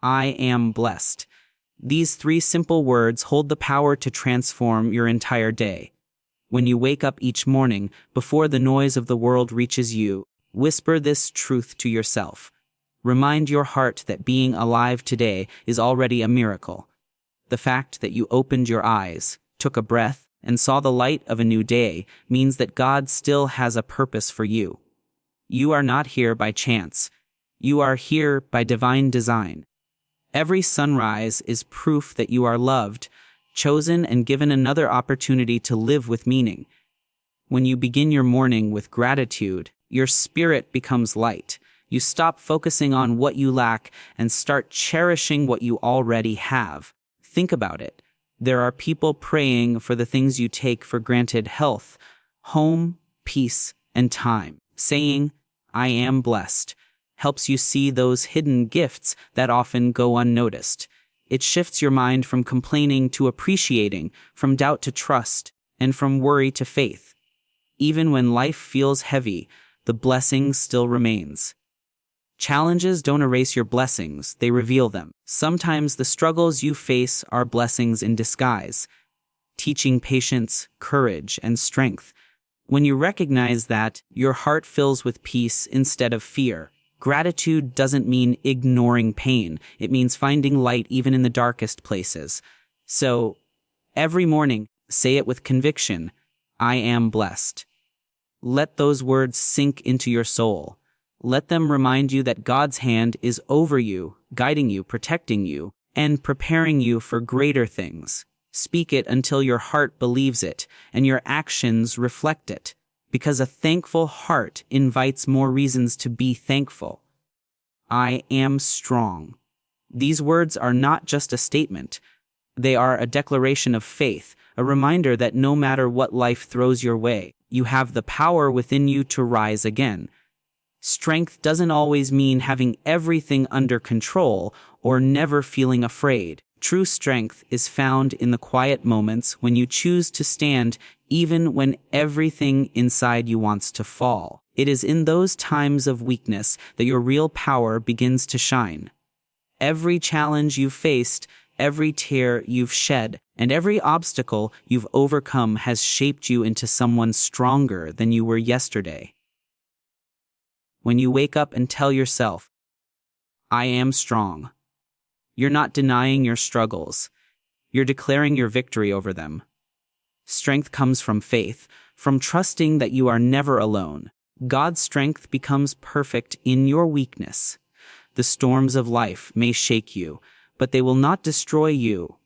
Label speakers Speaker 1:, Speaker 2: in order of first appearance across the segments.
Speaker 1: I am blessed. These 3 simple words hold the power to transform your entire day. When you wake up each morning, before the noise of the world reaches you, whisper this truth to yourself. Remind your heart that being alive today is already a miracle. The fact that you opened your eyes, took a breath, and saw the light of a new day means that God still has a purpose for you. You are not here by chance. You are here by divine design. Every sunrise is proof that you are loved, chosen, and given another opportunity to live with meaning. When you begin your morning with gratitude, your spirit becomes light. You stop focusing on what you lack and start cherishing what you already have. Think about it. There are people praying for the things you take for granted: health, home, peace, and time. Saying, I am blessed, helps you see those hidden gifts that often go unnoticed. It shifts your mind from complaining to appreciating, from doubt to trust, and from worry to faith. Even when life feels heavy, the blessing still remains. Challenges don't erase your blessings, they reveal them. Sometimes the struggles you face are blessings in disguise, teaching patience, courage, and strength. When you recognize that, your heart fills with peace instead of fear. Gratitude doesn't mean ignoring pain. It means finding light even in the darkest places. So, every morning, say it with conviction, I am blessed. Let those words sink into your soul. Let them remind you that God's hand is over you, guiding you, protecting you, and preparing you for greater things. Speak it until your heart believes it, and your actions reflect it. Because a thankful heart invites more reasons to be thankful. I am strong. These words are not just a statement. They are a declaration of faith, a reminder that no matter what life throws your way, you have the power within you to rise again. Strength doesn't always mean having everything under control or never feeling afraid. True strength is found in the quiet moments when you choose to stand even when everything inside you wants to fall. It is in those times of weakness that your real power begins to shine. Every challenge you've faced, every tear you've shed, and every obstacle you've overcome has shaped you into someone stronger than you were yesterday. When you wake up and tell yourself, I am strong, you're not denying your struggles. You're declaring your victory over them. Strength comes from faith, from trusting that you are never alone. God's strength becomes perfect in your weakness. The storms of life may shake you, but they will not destroy you,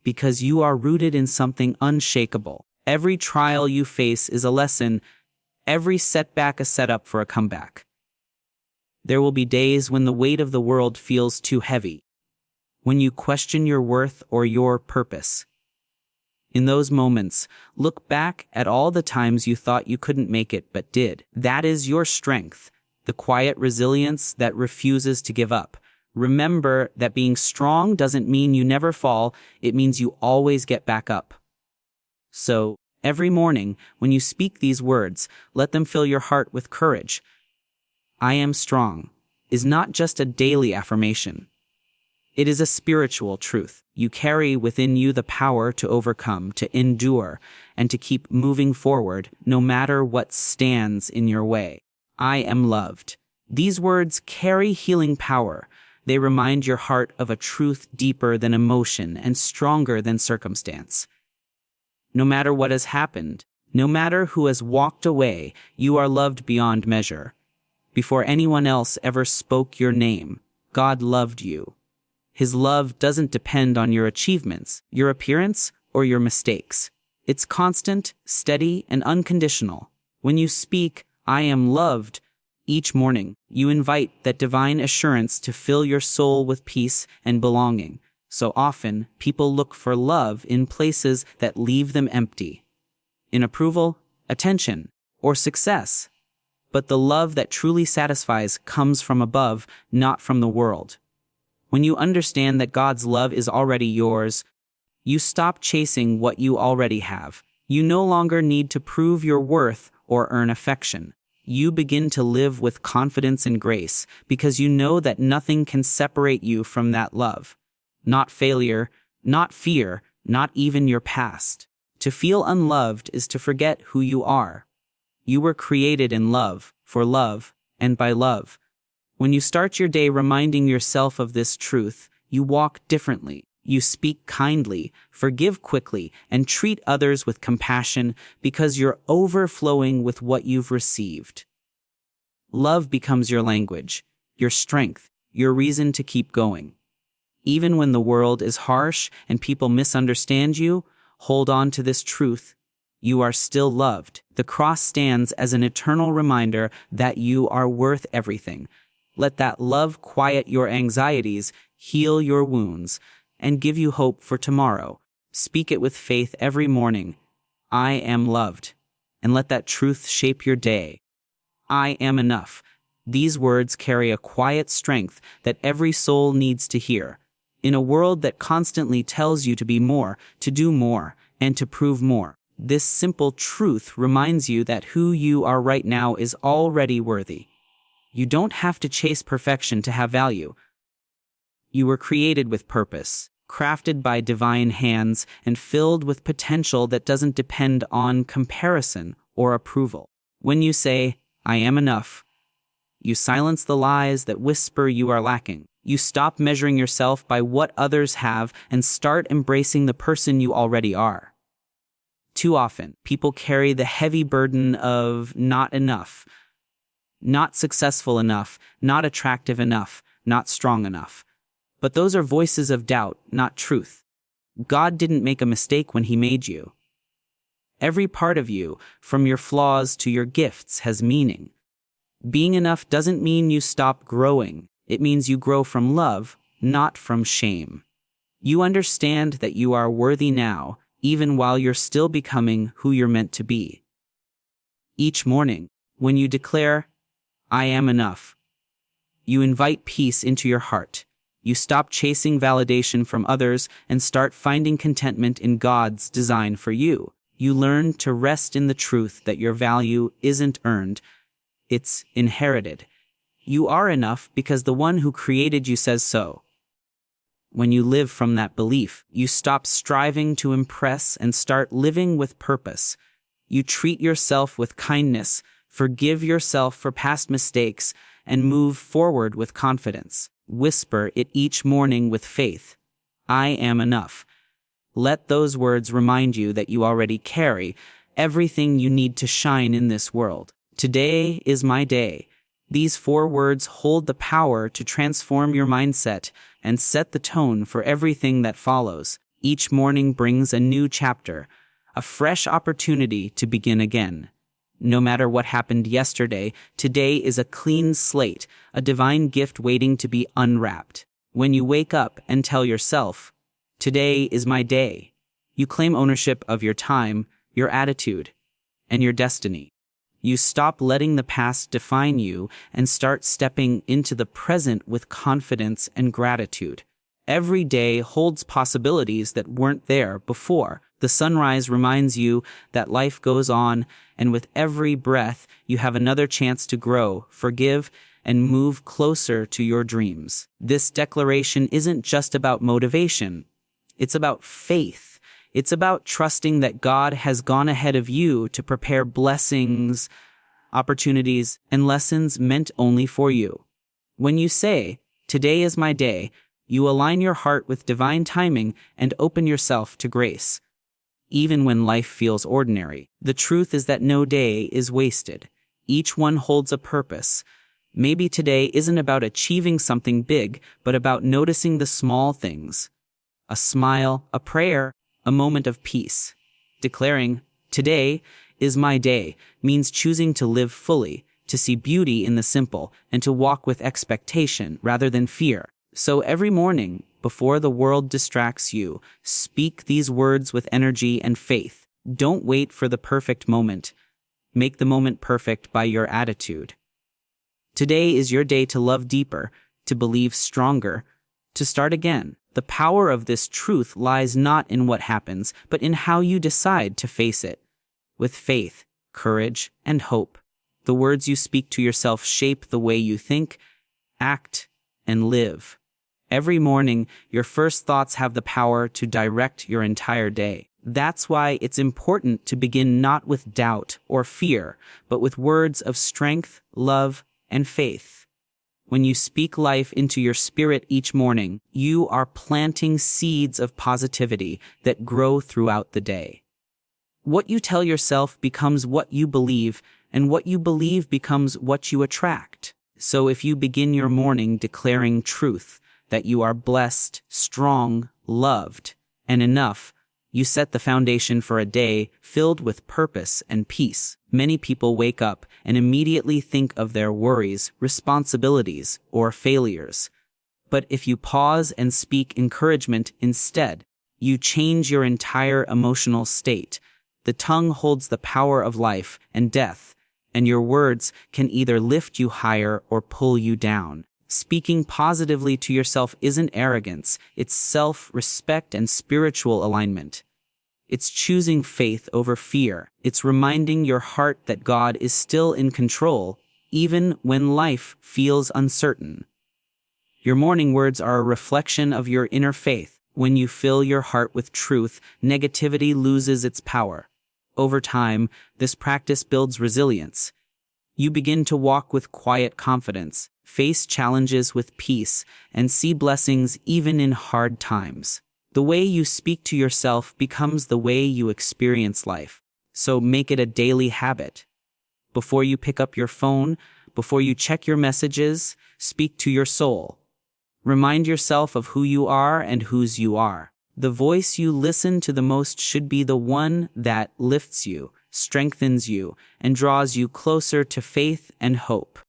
Speaker 1: because you are rooted in something unshakable. Every trial you face is a lesson, every setback a setup for a comeback. There will be days when the weight of the world feels too heavy, when you question your worth or your purpose. In those moments, look back at all the times you thought you couldn't make it but did. That is your strength, the quiet resilience that refuses to give up. Remember that being strong doesn't mean you never fall, it means you always get back up. So, every morning, when you speak these words, let them fill your heart with courage. I am strong is not just a daily affirmation. It is a spiritual truth. You carry within you the power to overcome, to endure, and to keep moving forward no matter what stands in your way. I am loved. These words carry healing power. They remind your heart of a truth deeper than emotion and stronger than circumstance. No matter what has happened, no matter who has walked away, you are loved beyond measure. Before anyone else ever spoke your name, God loved you. His love doesn't depend on your achievements, your appearance, or your mistakes. It's constant, steady, and unconditional. When you speak, I am loved, each morning, you invite that divine assurance to fill your soul with peace and belonging. So often, people look for love in places that leave them empty. In approval, attention, or success. But the love that truly satisfies comes from above, not from the world. When you understand that God's love is already yours, you stop chasing what you already have. You no longer need to prove your worth or earn affection. you begin to live with confidence and grace because you know that nothing can separate you from that love. Not failure, not fear, not even your past. To feel unloved is to forget who you are. You were created in love, for love, and by love. When you start your day reminding yourself of this truth, you walk differently. You speak kindly, forgive quickly, and treat others with compassion because you're overflowing with what you've received. Love becomes your language, your strength, your reason to keep going. Even when the world is harsh and people misunderstand you, hold on to this truth. You are still loved. The cross stands as an eternal reminder that you are worth everything. Let that love quiet your anxieties, heal your wounds, and give you hope for tomorrow. Speak it with faith every morning. I am loved. And let that truth shape your day. I am enough. These words carry a quiet strength that every soul needs to hear. In a world that constantly tells you to be more, to do more, and to prove more, this simple truth reminds you that who you are right now is already worthy. You don't have to chase perfection to have value. You were created with purpose, crafted by divine hands, and filled with potential that doesn't depend on comparison or approval. When you say, I am enough, you silence the lies that whisper you are lacking. You stop measuring yourself by what others have and start embracing the person you already are. Too often, people carry the heavy burden of not enough, not successful enough, not attractive enough, not strong enough. But those are voices of doubt, not truth. God didn't make a mistake when He made you. Every part of you, from your flaws to your gifts, has meaning. Being enough doesn't mean you stop growing. It means you grow from love, not from shame. You understand that you are worthy now, even while you're still becoming who you're meant to be. Each morning, when you declare, I am enough, you invite peace into your heart. You stop chasing validation from others and start finding contentment in God's design for you. You learn to rest in the truth that your value isn't earned, it's inherited. You are enough because the one who created you says so. When you live from that belief, you stop striving to impress and start living with purpose. You treat yourself with kindness, forgive yourself for past mistakes, and move forward with confidence. Whisper it each morning with faith. I am enough. Let those words remind you that you already carry everything you need to shine in this world. Today is my day. These 4 words hold the power to transform your mindset and set the tone for everything that follows. Each morning brings a new chapter, a fresh opportunity to begin again. No matter what happened yesterday, today is a clean slate, a divine gift waiting to be unwrapped. When you wake up and tell yourself, today is my day, you claim ownership of your time, your attitude, and your destiny. You stop letting the past define you and start stepping into the present with confidence and gratitude. Every day holds possibilities that weren't there before. The sunrise reminds you that life goes on, and with every breath, you have another chance to grow, forgive, and move closer to your dreams. This declaration isn't just about motivation. It's about faith. It's about trusting that God has gone ahead of you to prepare blessings, opportunities, and lessons meant only for you. When you say, today is my day, you align your heart with divine timing and open yourself to grace. Even when life feels ordinary, the truth is that no day is wasted. Each one holds a purpose. Maybe today isn't about achieving something big, but about noticing the small things. A smile, a prayer, a moment of peace. Declaring, today is my day, means choosing to live fully, to see beauty in the simple, and to walk with expectation rather than fear. So every morning, before the world distracts you, speak these words with energy and faith. Don't wait for the perfect moment. Make the moment perfect by your attitude. Today is your day to love deeper, to believe stronger, to start again. The power of this truth lies not in what happens, but in how you decide to face it. With faith, courage, and hope. The words you speak to yourself shape the way you think, act, and live. Every morning, your first thoughts have the power to direct your entire day. That's why it's important to begin not with doubt or fear, but with words of strength, love, and faith. When you speak life into your spirit each morning, you are planting seeds of positivity that grow throughout the day. What you tell yourself becomes what you believe, and what you believe becomes what you attract. So if you begin your morning declaring truth, that you are blessed, strong, loved, and enough, you set the foundation for a day filled with purpose and peace. Many people wake up and immediately think of their worries, responsibilities, or failures. But if you pause and speak encouragement instead, you change your entire emotional state. The tongue holds the power of life and death, and your words can either lift you higher or pull you down. Speaking positively to yourself isn't arrogance, it's self-respect and spiritual alignment. It's choosing faith over fear. It's reminding your heart that God is still in control, even when life feels uncertain. Your morning words are a reflection of your inner faith. When you fill your heart with truth, negativity loses its power. Over time, this practice builds resilience. You begin to walk with quiet confidence, face challenges with peace, and see blessings even in hard times. The way you speak to yourself becomes the way you experience life. So make it a daily habit. Before you pick up your phone, before you check your messages, speak to your soul. Remind yourself of who you are and whose you are. The voice you listen to the most should be the one that lifts you, strengthens you, and draws you closer to faith and hope.